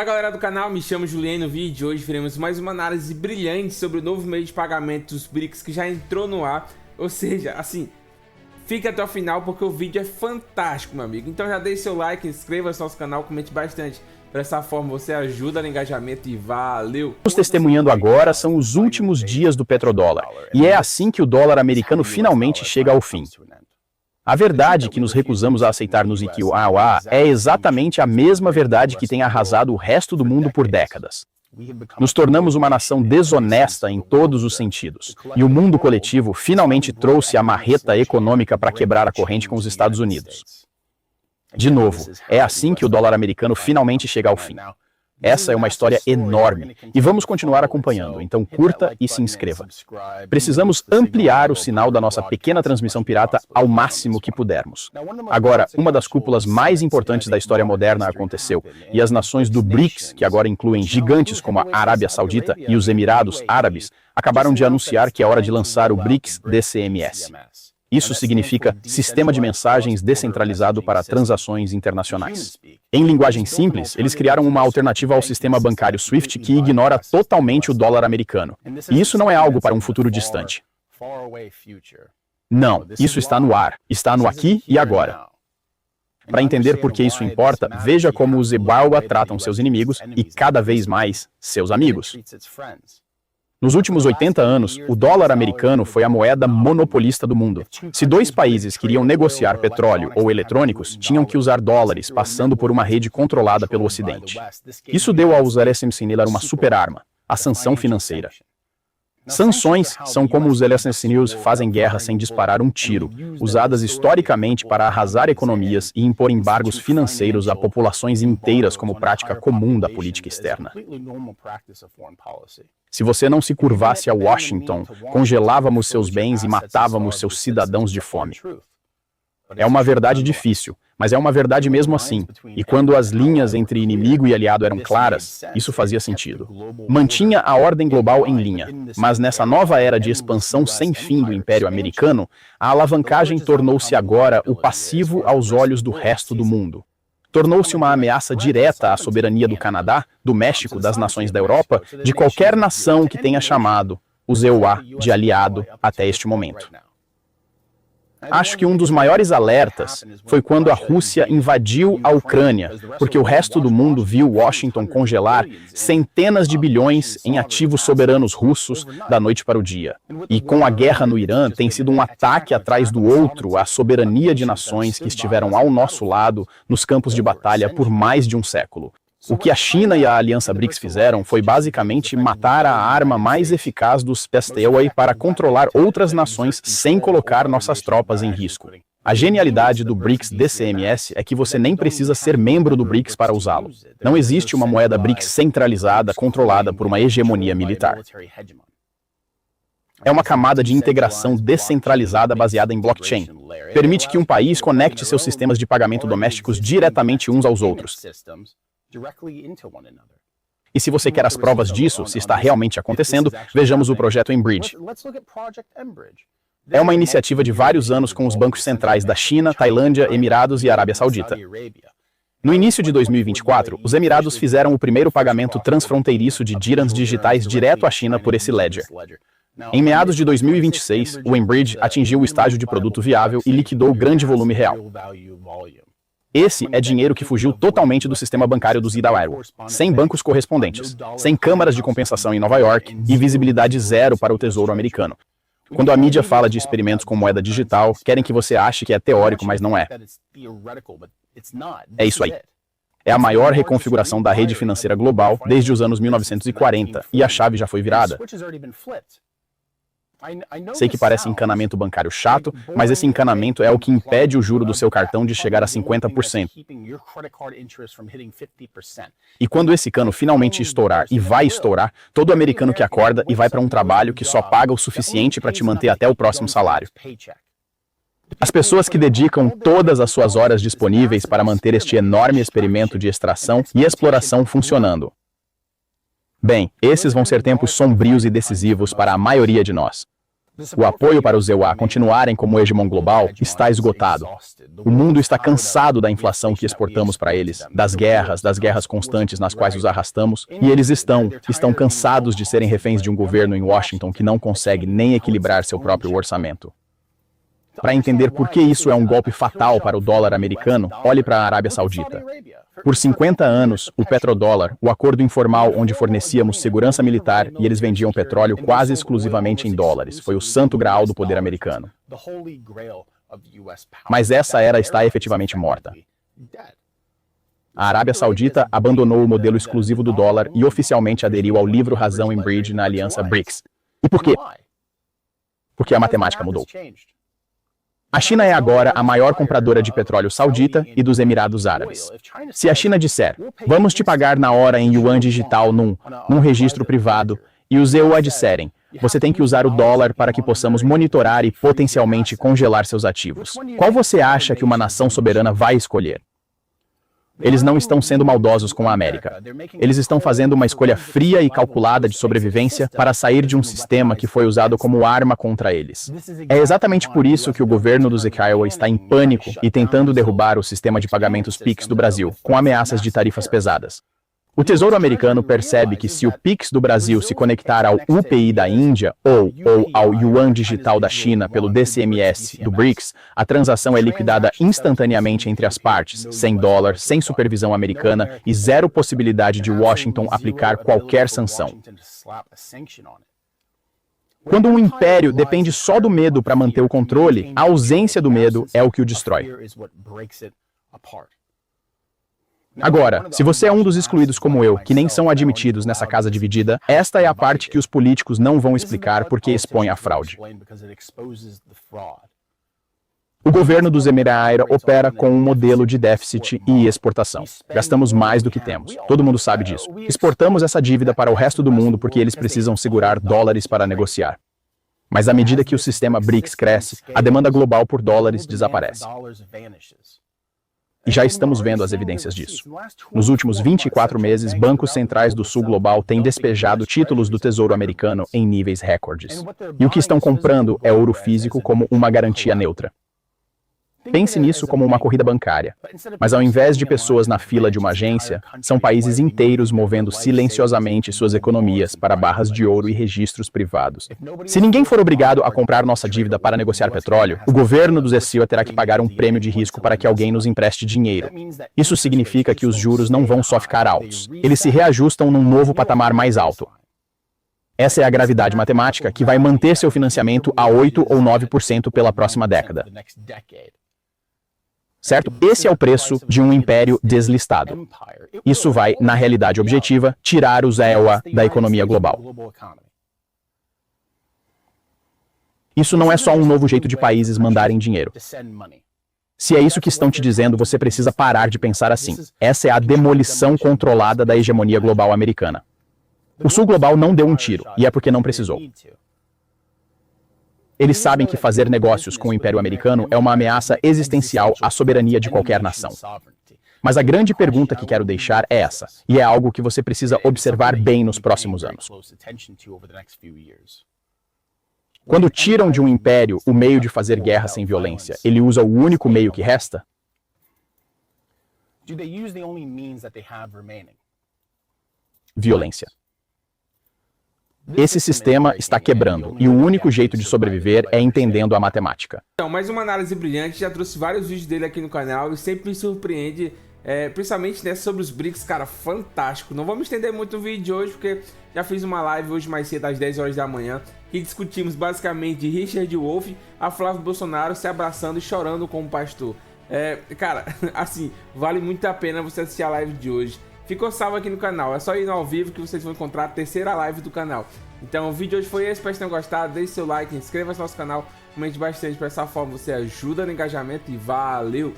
Fala galera do canal, me chamo Juliano. No vídeo de hoje veremos mais uma análise brilhante sobre o novo meio de pagamento dos BRICS que já entrou no ar. Ou seja, assim, fica até o final porque o vídeo é fantástico, meu amigo. Então já deixe seu like, inscreva-se no nosso canal, comente bastante. Dessa forma você ajuda no engajamento e valeu! Estamos testemunhando agora são os últimos dias do petrodólar, e é assim que o dólar americano finalmente chega ao fim. A verdade que nos recusamos a aceitar no ZQAA é exatamente a mesma verdade que tem arrasado o resto do mundo por décadas. Nos tornamos uma nação desonesta em todos os sentidos, e o mundo coletivo finalmente trouxe a marreta econômica para quebrar a corrente com os Estados Unidos. De novo, é assim que o dólar americano finalmente chega ao fim. Essa é uma história enorme, e vamos continuar acompanhando, então curta e se inscreva. Precisamos ampliar o sinal da nossa pequena transmissão pirata ao máximo que pudermos. Agora, uma das cúpulas mais importantes da história moderna aconteceu, e as nações do BRICS, que agora incluem gigantes como a Arábia Saudita e os Emirados Árabes, acabaram de anunciar que é hora de lançar o BRICS DCMS. Isso significa Sistema de Mensagens Descentralizado para Transações Internacionais. Em linguagem simples, eles criaram uma alternativa ao sistema bancário SWIFT que ignora totalmente o dólar americano. E isso não é algo para um futuro distante. Não, isso está no ar, está no aqui e agora. Para entender por que isso importa, veja como os Ebawa tratam seus inimigos e, cada vez mais, seus amigos. Nos últimos 80 anos, o dólar americano foi a moeda monopolista do mundo. Se dois países queriam negociar petróleo ou eletrônicos, tinham que usar dólares, passando por uma rede controlada pelo Ocidente. Isso deu aos USSR uma superarma, a sanção financeira. Sanções são como os USSR fazem guerra sem disparar um tiro, usadas historicamente para arrasar economias e impor embargos financeiros a populações inteiras como prática comum da política externa. Se você não se curvasse a Washington, congelávamos seus bens e matávamos seus cidadãos de fome. É uma verdade difícil, mas é uma verdade mesmo assim, e quando as linhas entre inimigo e aliado eram claras, isso fazia sentido. Mantinha a ordem global em linha, mas nessa nova era de expansão sem fim do Império Americano, a alavancagem tornou-se agora o passivo aos olhos do resto do mundo. Tornou-se uma ameaça direta à soberania do Canadá, do México, das nações da Europa, de qualquer nação que tenha chamado os EUA de aliado até este momento. Acho que um dos maiores alertas foi quando a Rússia invadiu a Ucrânia, porque o resto do mundo viu Washington congelar centenas de bilhões em ativos soberanos russos da noite para o dia. E com a guerra no Irã, tem sido um ataque atrás do outro à soberania de nações que estiveram ao nosso lado nos campos de batalha por mais de um século. O que a China e a Aliança BRICS fizeram foi basicamente matar a arma mais eficaz dos PSTUA para controlar outras nações sem colocar nossas tropas em risco. A genialidade do BRICS DCMS é que você nem precisa ser membro do BRICS para usá-lo. Não existe uma moeda BRICS centralizada controlada por uma hegemonia militar. É uma camada de integração descentralizada baseada em blockchain. Permite que um país conecte seus sistemas de pagamento domésticos diretamente uns aos outros. E se você quer as provas disso, se está realmente acontecendo, vejamos o projeto mBridge. É uma iniciativa de vários anos com os bancos centrais da China, Tailândia, Emirados e Arábia Saudita. No início de 2024, os Emirados fizeram o primeiro pagamento transfronteiriço de dirhams digitais direto à China por esse ledger. Em meados de 2026, o mBridge atingiu o estágio de produto viável e liquidou grande volume real. Esse é dinheiro que fugiu totalmente do sistema bancário dos Ebawa, sem bancos correspondentes, sem câmaras de compensação em Nova York e visibilidade zero para o Tesouro americano. Quando a mídia fala de experimentos com moeda digital, querem que você ache que é teórico, mas não é. É isso aí. É a maior reconfiguração da rede financeira global desde os anos 1940, e a chave já foi virada. Sei que parece encanamento bancário chato, mas esse encanamento é o que impede o juro do seu cartão de chegar a 50%. E quando esse cano finalmente estourar, e vai estourar, todo americano que acorda e vai para um trabalho que só paga o suficiente para te manter até o próximo salário. As pessoas que dedicam todas as suas horas disponíveis para manter este enorme experimento de extração e exploração funcionando. Bem, esses vão ser tempos sombrios e decisivos para a maioria de nós. O apoio para os EUA continuarem como hegemon global está esgotado. O mundo está cansado da inflação que exportamos para eles, das guerras constantes nas quais os arrastamos, e eles estão cansados de serem reféns de um governo em Washington que não consegue nem equilibrar seu próprio orçamento. Para entender por que isso é um golpe fatal para o dólar americano, olhe para a Arábia Saudita. Por 50 anos, o petrodólar, o acordo informal onde fornecíamos segurança militar e eles vendiam petróleo quase exclusivamente em dólares, foi o santo graal do poder americano. Mas essa era está efetivamente morta. A Arábia Saudita abandonou o modelo exclusivo do dólar e oficialmente aderiu ao livro Razão em Bridge na aliança BRICS. E por quê? Porque a matemática mudou. A China é agora a maior compradora de petróleo saudita e dos Emirados Árabes. Se a China disser, vamos te pagar na hora em yuan digital num registro privado, e os EUA disserem, você tem que usar o dólar para que possamos monitorar e potencialmente congelar seus ativos. Qual você acha que uma nação soberana vai escolher? Eles não estão sendo maldosos com a América. Eles estão fazendo uma escolha fria e calculada de sobrevivência para sair de um sistema que foi usado como arma contra eles. É exatamente por isso que o governo do Zeke Iowa está em pânico e tentando derrubar o sistema de pagamentos PIX do Brasil, com ameaças de tarifas pesadas. O Tesouro Americano percebe que se o PIX do Brasil se conectar ao UPI da Índia ou ao Yuan Digital da China pelo DCMS do BRICS, a transação é liquidada instantaneamente entre as partes, sem dólar, sem supervisão americana e zero possibilidade de Washington aplicar qualquer sanção. Quando um império depende só do medo para manter o controle, a ausência do medo é o que o destrói. Agora, se você é um dos excluídos como eu, que nem são admitidos nessa casa dividida, esta é a parte que os políticos não vão explicar porque expõe a fraude. O governo dos Emirados opera com um modelo de déficit e exportação. Gastamos mais do que temos. Todo mundo sabe disso. Exportamos essa dívida para o resto do mundo porque eles precisam segurar dólares para negociar. Mas à medida que o sistema BRICS cresce, a demanda global por dólares desaparece. E já estamos vendo as evidências disso. Nos últimos 24 meses, bancos centrais do sul global têm despejado títulos do Tesouro Americano em níveis recordes. E o que estão comprando é ouro físico como uma garantia neutra. Pense nisso como uma corrida bancária. Mas ao invés de pessoas na fila de uma agência, são países inteiros movendo silenciosamente suas economias para barras de ouro e registros privados. Se ninguém for obrigado a comprar nossa dívida para negociar petróleo, o governo do ZCIO terá que pagar um prêmio de risco para que alguém nos empreste dinheiro. Isso significa que os juros não vão só ficar altos, eles se reajustam num novo patamar mais alto. Essa é a gravidade matemática que vai manter seu financiamento a 8 ou 9% pela próxima década. Certo? Esse é o preço de um império deslistado. Isso vai, na realidade objetiva, tirar os EUA da economia global. Isso não é só um novo jeito de países mandarem dinheiro. Se é isso que estão te dizendo, você precisa parar de pensar assim. Essa é a demolição controlada da hegemonia global americana. O Sul Global não deu um tiro, e é porque não precisou. Eles sabem que fazer negócios com o Império Americano é uma ameaça existencial à soberania de qualquer nação. Mas a grande pergunta que quero deixar é essa, e é algo que você precisa observar bem nos próximos anos. Quando tiram de um império o meio de fazer guerra sem violência, ele usa o único meio que resta? Violência. Esse sistema está quebrando, e o único jeito de sobreviver é entendendo a matemática. Então, mais uma análise brilhante, já trouxe vários vídeos dele aqui no canal e sempre me surpreende, principalmente nessa sobre os BRICS, cara, fantástico. Não vamos estender muito o vídeo de hoje, porque já fiz uma live hoje mais cedo, às 10 horas da manhã, que discutimos basicamente de Richard Wolff a Flávio Bolsonaro se abraçando e chorando como pastor. Cara, assim, vale muito a pena você assistir a live de hoje. Ficou salvo aqui no canal, é só ir no ao vivo que vocês vão encontrar a terceira live do canal. Então o vídeo de hoje foi esse, espero que tenham gostado, deixe seu like, inscreva-se no nosso canal, comente bastante, dessa forma você ajuda no engajamento e valeu!